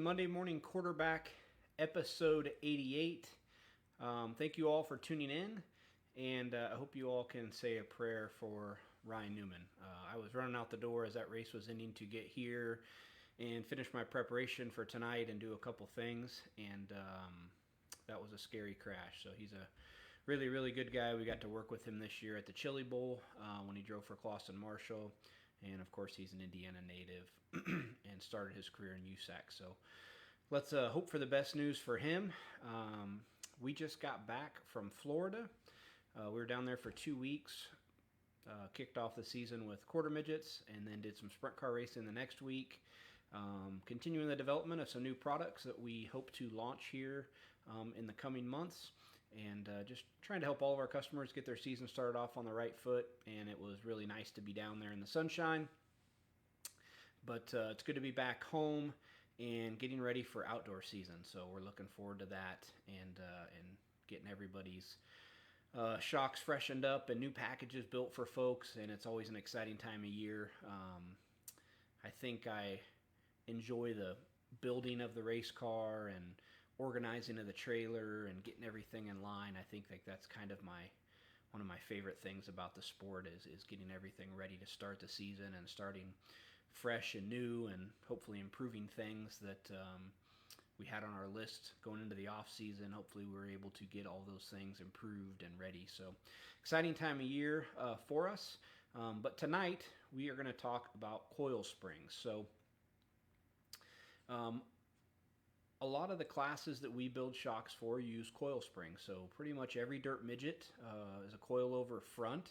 Monday Morning Quarterback, episode 88. Thank you all for tuning in, and I hope you all can say a prayer for Ryan Newman. I was running out the door as that race was ending to get here and finish my preparation for tonight and do a couple things, and that was a scary crash. So he's a really, really good guy. We got to work with him this year at the Chili Bowl when he drove for Clausen Marshall. And, of course, he's an Indiana native and started his career in USAC. So let's hope for the best news for him. We just got back from Florida. We were down there for 2 weeks, kicked off the season with quarter midgets, and then did some sprint car racing the next week. Continuing the development of some new products that we hope to launch here in the coming months. And just trying to help all of our customers get their season started off on the right foot. And it was really nice to be down there in the sunshine. But it's good to be back home and getting ready for outdoor season. So we're looking forward to that and getting everybody's shocks freshened up and new packages built for folks. And it's always an exciting time of year. I think I enjoy the building of the race car and organizing of the trailer and getting everything in line. I think that's kind of one of my favorite things about the sport is getting everything ready to start the season and starting fresh and new and hopefully improving things that we had on our list going into the off season. Hopefully we're able to get all those things improved and ready. So exciting time of year for us. But tonight we are going to talk about coil springs. So a lot of the classes that we build shocks for use coil springs. So pretty much every dirt midget is a coilover front.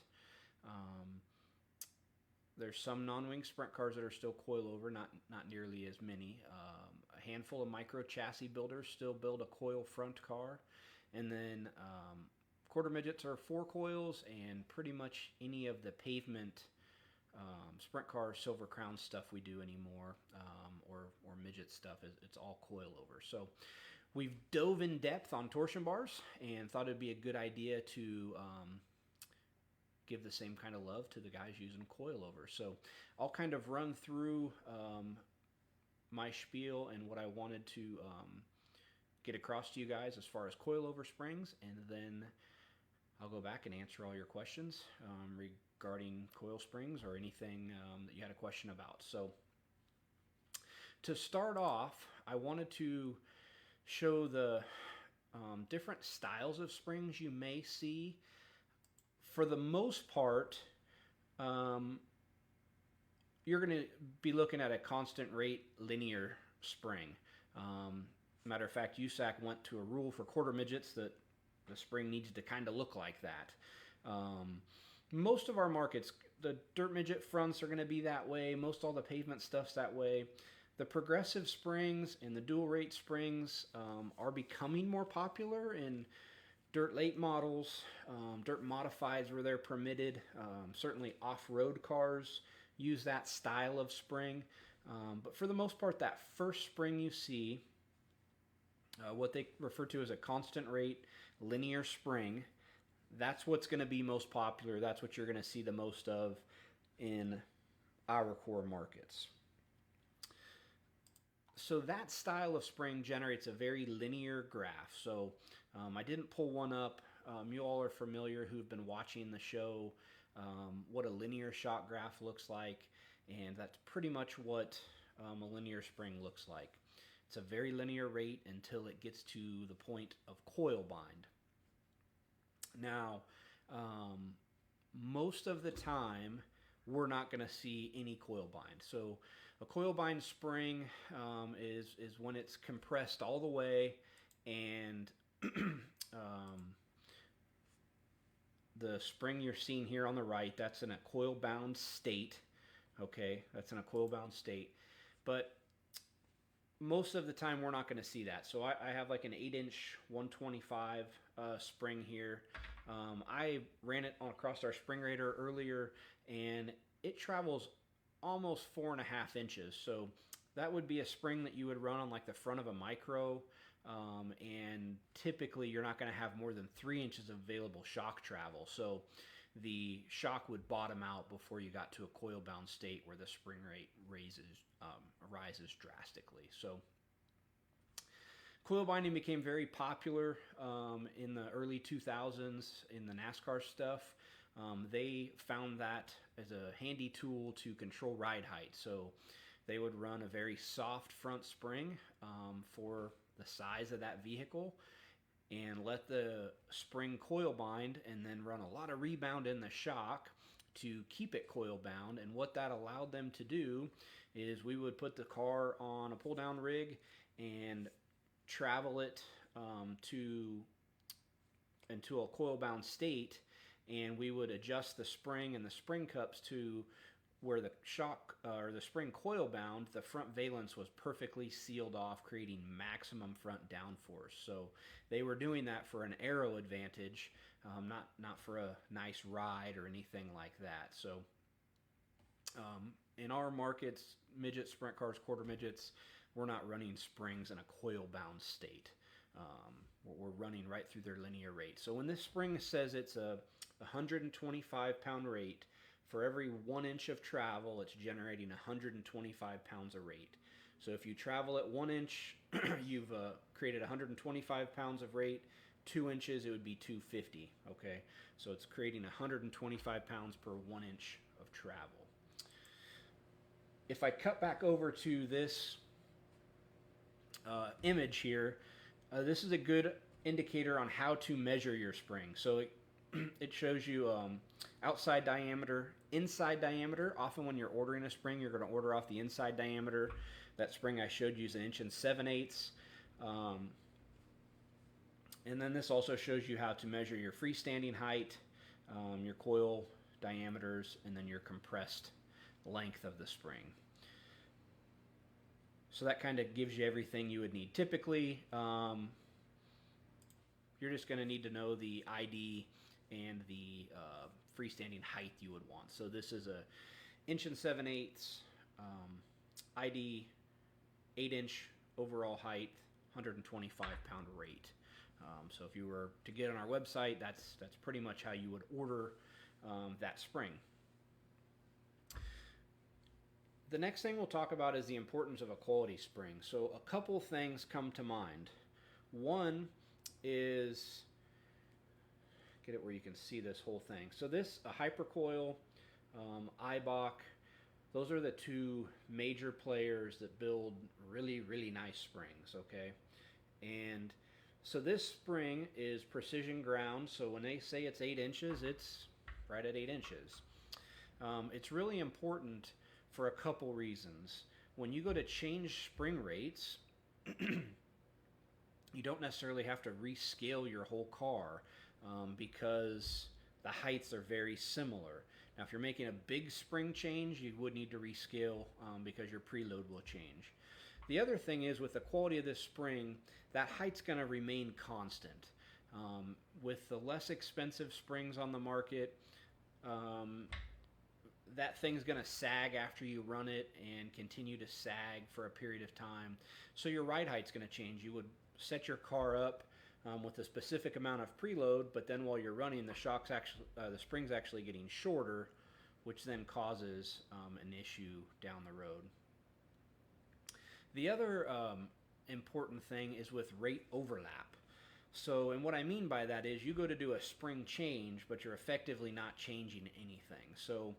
There's some non-wing sprint cars that are still coilover, not nearly as many. A handful of micro chassis builders still build a coil front car. And then quarter midgets are 4 coils, and pretty much any of the pavement sprint car silver crown stuff we do anymore, or midget stuff, it's all coilover. So we've dove in depth on torsion bars and thought it'd be a good idea to give the same kind of love to the guys using coilover. So I'll kind of run through my spiel and what I wanted to get across to you guys as far as coilover springs, and then I'll go back and answer all your questions regarding coil springs or anything that you had a question about. So to start off, I wanted to show the different styles of springs you may see. For the most part, you're going to be looking at a constant rate linear spring. Matter of fact, USAC went to a rule for quarter midgets that the spring needs to kind of look like that. Most of our markets, the dirt midget fronts are going to be that way. Most all the pavement stuff's that way. The progressive springs and the dual rate springs are becoming more popular in dirt late models, dirt modifieds where they're permitted. Certainly off-road cars use that style of spring. But for the most part, that first spring you see, what they refer to as a constant rate linear spring, that's what's going to be most popular. That's what you're going to see the most of in our core markets. So that style of spring generates a very linear graph. So I didn't pull one up. You all are familiar who've been watching the show what a linear shock graph looks like, and that's pretty much what a linear spring looks like. It's a very linear rate until it gets to the point of coil bind. Now, most of the time, we're not going to see any coil bind. So a coil bind spring is when it's compressed all the way, and the spring you're seeing here on the right, that's in a coil bound state. Okay, that's in a coil bound state. But most of the time we're not going to see that. So I have like an 8-inch 125 spring here. I ran it across our spring rater earlier, and it travels almost 4.5 inches. So that would be a spring that you would run on like the front of a micro, and typically you're not going to have more than 3 inches of available shock travel. So the shock would bottom out before you got to a coil bound state where the spring rate rises drastically. So Coil binding became very popular in the early 2000s in the NASCAR stuff. They found that as a handy tool to control ride height. So they would run a very soft front spring for the size of that vehicle and let the spring coil bind and then run a lot of rebound in the shock to keep it coil bound. And what that allowed them to do is we would put the car on a pull down rig and travel it into a coil bound state, and we would adjust the spring and the spring cups to where the shock or the spring coil bound, the front valence was perfectly sealed off, creating maximum front downforce. So they were doing that for an aero advantage, not for a nice ride or anything like that. So in our markets, midget sprint cars, quarter midgets, we're not running springs in a coil bound state. We're running right through their linear rate. So when this spring says it's a 125 pound rate, for every 1 inch of travel, it's generating 125 pounds of rate. So if you travel at 1 inch, you've created 125 pounds of rate. 2 inches, it would be 250. Okay, so it's creating 125 pounds per 1 inch of travel. If I cut back over to this image here, this is a good indicator on how to measure your spring. So it shows you outside diameter, inside diameter. Often when you're ordering a spring, you're going to order off the inside diameter. That spring I showed you is 1 7/8 inches. And then this also shows you how to measure your freestanding height, your coil diameters, and then your compressed length of the spring. So that kind of gives you everything you would need. Typically, you're just going to need to know the ID and the freestanding height you would want. So this is a 1 7/8 ID, 8 inch overall height, 125 pound rate. So if you were to get on our website, that's pretty much how you would order that spring. The next thing we'll talk about is the importance of a quality spring. So a couple things come to mind. One is, get it where you can see this whole thing. So this, a Hypercoil, Eibach, those are the two major players that build really, really nice springs, okay? And so this spring is precision ground, so when they say it's 8 inches, it's right at 8 inches. It's really important for a couple reasons. When you go to change spring rates, you don't necessarily have to rescale your whole car because the heights are very similar. Now, if you're making a big spring change, you would need to rescale because your preload will change. The other thing is, with the quality of this spring, that height's going to remain constant. With the less expensive springs on the market, that thing's going to sag after you run it and continue to sag for a period of time. So your ride height's going to change. You would set your car up with a specific amount of preload, but then while you're running, the spring's actually getting shorter, which then causes an issue down the road. The other important thing is with rate overlap. So, and what I mean by that is you go to do a spring change, but you're effectively not changing anything. So,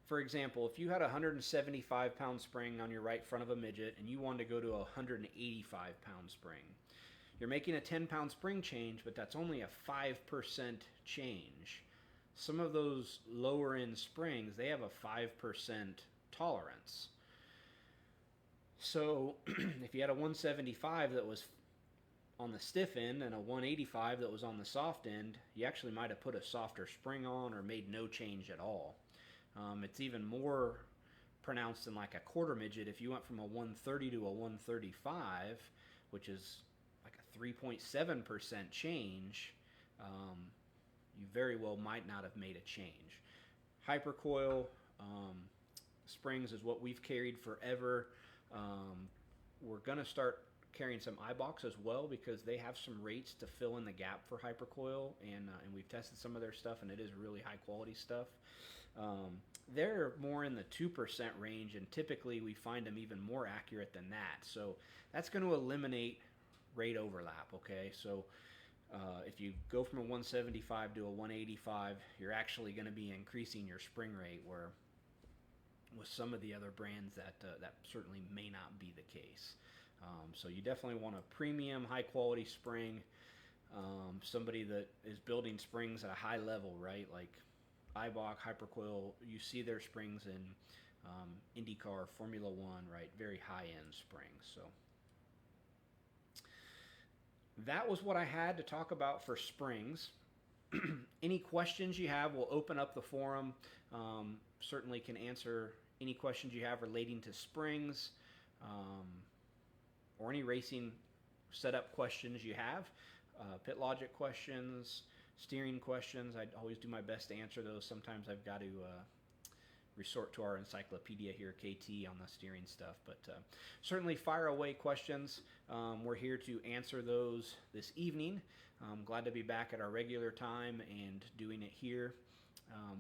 for example, if you had a 175 pound spring on your right front of a midget and you wanted to go to a 185 pound spring, you're making a 10 pound spring change, but that's only a 5% change. Some of those lower end springs, they have a 5% tolerance. So if you had a 175 that was on the stiff end and a 185 that was on the soft end, you actually might have put a softer spring on or made no change at all. It's even more pronounced in like a quarter midget. If you went from a 130 to a 135, which is like a 3.7% change, you very well might not have made a change. Hypercoil springs is what we've carried forever. We're going to start carrying some Eibachs as well because they have some rates to fill in the gap for Hypercoil, and we've tested some of their stuff, and it is really high quality stuff. They're more in the 2% range, and typically we find them even more accurate than that. So that's going to eliminate rate overlap, okay? So if you go from a 175 to a 185, you're actually going to be increasing your spring rate, where with some of the other brands that certainly may not be the case. So you definitely want a premium, high quality spring. Somebody that is building springs at a high level, right? Like Eibach, Hypercoil, you see their springs in IndyCar, Formula One, right? Very high end springs. So that was what I had to talk about for springs. Any questions you have, we'll open up the forum. Certainly can answer any questions you have relating to springs, or any racing setup questions you have. Pit logic questions, steering questions. I always do my best to answer those. Sometimes I've got to resort to our encyclopedia here, KT, on the steering stuff. But certainly fire away questions. We're here to answer those this evening. I'm glad to be back at our regular time and doing it here.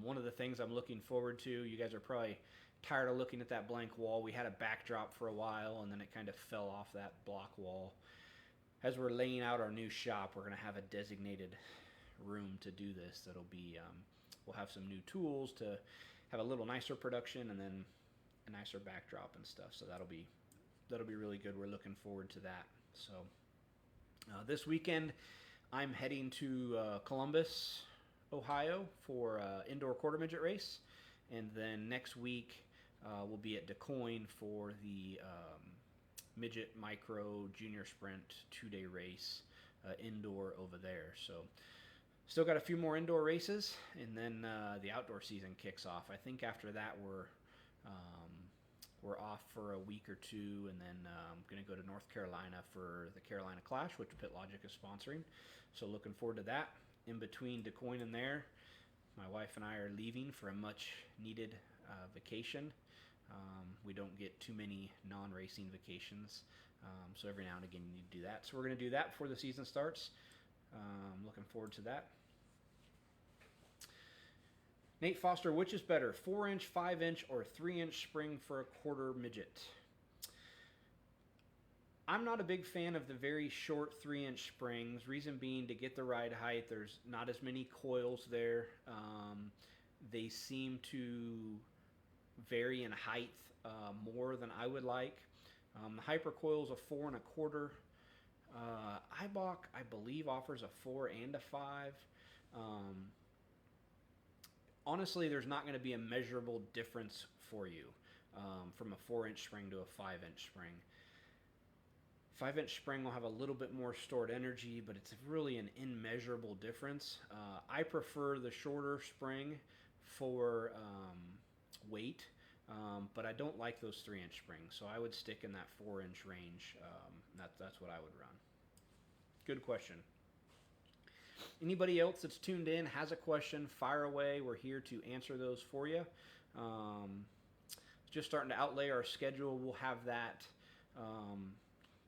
One of the things I'm looking forward to, you guys are probably tired of looking at that blank wall. We had a backdrop for a while, and then it kind of fell off that block wall. As we're laying out our new shop, we're going to have a designated room to do this. That'll be, we'll have some new tools to have a little nicer production, and then a nicer backdrop and stuff. So that'll be really good. We're looking forward to that. So this weekend, I'm heading to Columbus, Ohio for indoor quarter midget race, and then next week we'll be at DeCoin for the midget micro junior sprint 2-day race indoor over there. So still got a few more indoor races, and then the outdoor season kicks off. I think after that we're off for a week or two, and then I'm going to go to North Carolina for the Carolina Clash, which Pit Logic is sponsoring. So looking forward to that. In between DeCoin and there, my wife and I are leaving for a much needed vacation. We don't get too many non-racing vacations, so every now and again you need to do that. So we're going to do that before the season starts. Looking forward to that. Nate Foster, which is better, 4-inch, 5-inch, or 3-inch spring for a quarter midget? I'm not a big fan of the very short 3-inch springs. Reason being, to get the ride height, there's not as many coils there. They seem to vary in height more than I would like. The Hypercoil is a 4 1/4. Eibach, I believe, offers a 4 and a 5. Honestly, there's not going to be a measurable difference for you from a 4-inch spring to a 5-inch spring. 5-inch spring will have a little bit more stored energy, but it's really an immeasurable difference. I prefer the shorter spring for weight, but I don't like those 3-inch springs, so I would stick in that 4-inch range. That's what I would run. Good question. Anybody else that's tuned in has a question, fire away. We're here to answer those for you. Just starting to outlay our schedule. We'll have that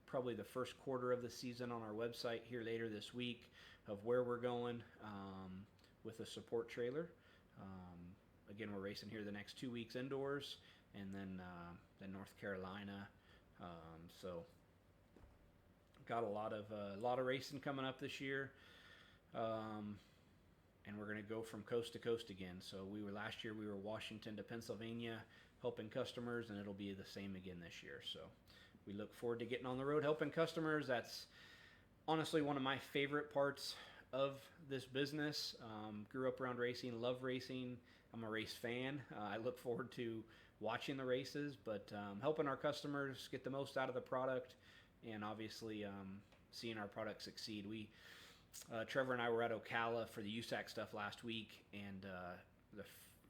probably the first quarter of the season on our website here later this week, of where we're going with a support trailer. Again, we're racing here the next 2 weeks indoors, and then North Carolina. So got a lot of racing coming up this year, and we're going to go from coast to coast again. So last year we were Washington to Pennsylvania helping customers, and it'll be the same again this year. So we look forward to getting on the road helping customers. That's honestly one of my favorite parts of this business. Grew up around racing, love racing. I'm a race fan. I look forward to watching the races, but helping our customers get the most out of the product, and obviously seeing our product succeed. Trevor and I were at Ocala for the USAC stuff last week, and the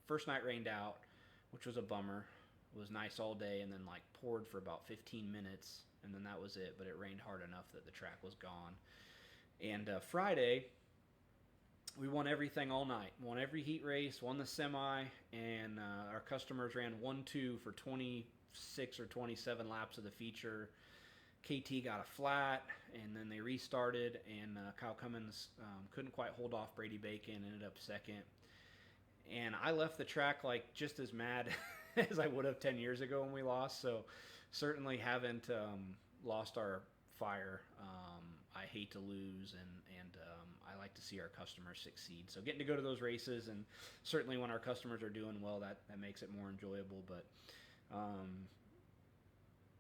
first night rained out, which was a bummer. It was nice all day, and then poured for about 15 minutes, and then that was it. But it rained hard enough that the track was gone. And Friday, we won everything all night. Won every heat race, won the semi, and our customers ran 1-2 for 26 or 27 laps of the feature. KT got a flat, and then they restarted, and Kyle Cummins couldn't quite hold off Brady Bacon, ended up second. And I left the track just as mad as I would have 10 years ago when we lost. So certainly haven't lost our fire. hate to lose, and I like to see our customers succeed. So getting to go to those races, and certainly when our customers are doing well, that makes it more enjoyable. But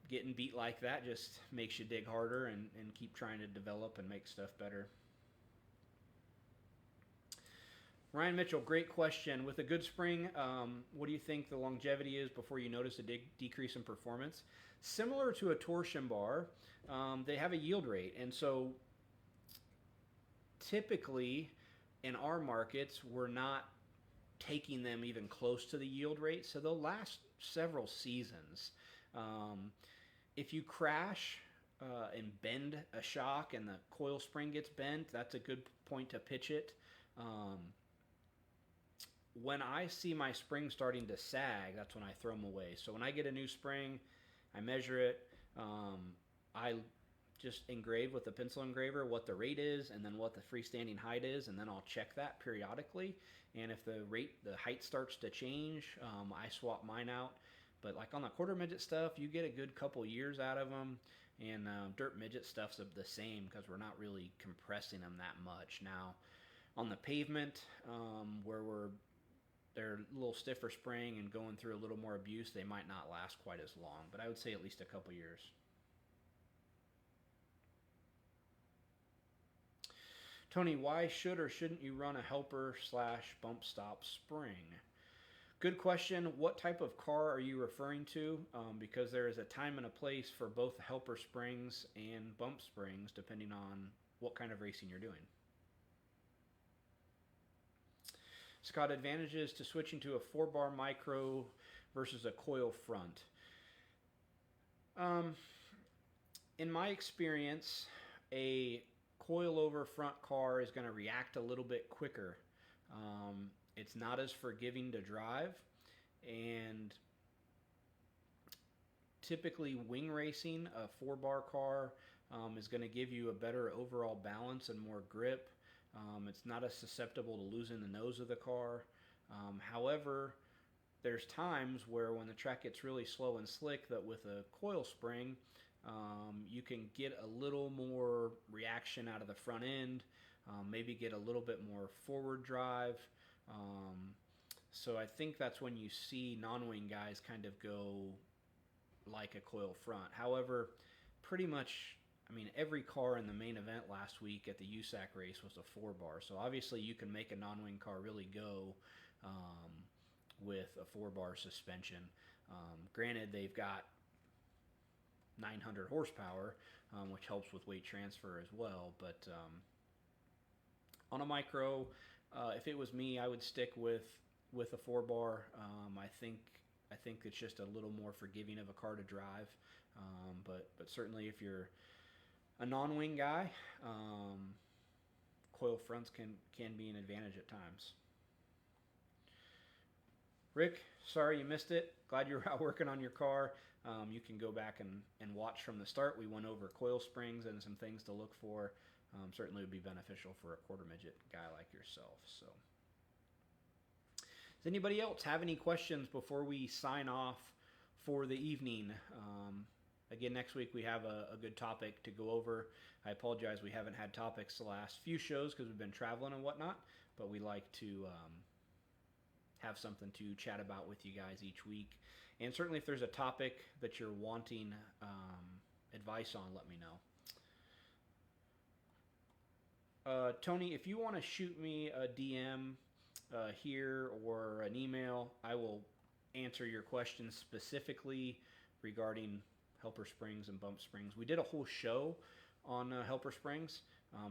getting beat like that just makes you dig harder and keep trying to develop and make stuff better. Ryan Mitchell, great question. With a good spring, what do you think the longevity is before you notice a decrease in performance? Similar to a torsion bar, they have a yield rate. And so typically in our markets, we're not taking them even close to the yield rate. So they'll last several seasons. If you crash and bend a shock and the coil spring gets bent, that's a good point to pitch it. When I see my spring starting to sag, that's when I throw them away. So when I get a new spring, I measure it. I just engrave with a pencil engraver what the rate is and then what the freestanding height is, and then I'll check that periodically. And if the height starts to change, I swap mine out. But like on the quarter midget stuff, you get a good couple years out of them. And dirt midget stuff's the same because we're not really compressing them that much. Now, on the pavement, where they're a little stiffer spring and going through a little more abuse, they might not last quite as long. But I would say at least a couple years. Tony, why should or shouldn't you run a helper/bump stop spring? Good question. What type of car are you referring to? Because there is a time and a place for both helper springs and bump springs depending on what kind of racing you're doing. Scott, advantages to switching to a 4-bar micro versus a coil front. In my experience, a coil-over front car is going to react a little bit quicker. It's not as forgiving to drive, and typically wing racing, a 4-bar car is going to give you a better overall balance and more grip. It's not as susceptible to losing the nose of the car. However, there's times where when the track gets really slow and slick that with a coil spring, you can get a little more reaction out of the front end, maybe get a little bit more forward drive. So I think that's when you see non-wing guys kind of go like a coil front. However, pretty much, every car in the main event last week at the USAC race was a 4-bar. So obviously you can make a non-wing car really go with a 4-bar suspension. Granted, they've got 900 horsepower, which helps with weight transfer as well. But on a micro, if it was me, I would stick with a 4-bar. I think it's just a little more forgiving of a car to drive. But certainly if you're a non-wing guy, coil fronts can be an advantage at times. Rick, sorry you missed it. Glad you're out working on your car. You can go back and watch from the start. We went over coil springs and some things to look for. Certainly would be beneficial for a quarter midget guy like yourself. So, does anybody else have any questions before we sign off for the evening? Again, next week we have a good topic to go over. I apologize we haven't had topics the last few shows because we've been traveling and whatnot, but we like to have something to chat about with you guys each week. And certainly if there's a topic that you're wanting advice on, let me know. Tony, if you want to shoot me a DM here or an email, I will answer your questions specifically regarding helper springs and bump springs. We did a whole show on helper springs,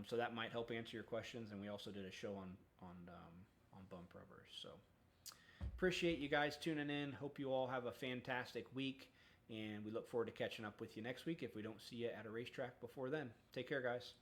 so that might help answer your questions. And we also did a show on bump rubbers. So appreciate you guys tuning in. Hope you all have a fantastic week, and we look forward to catching up with you next week if we don't see you at a racetrack before then. Take care, guys.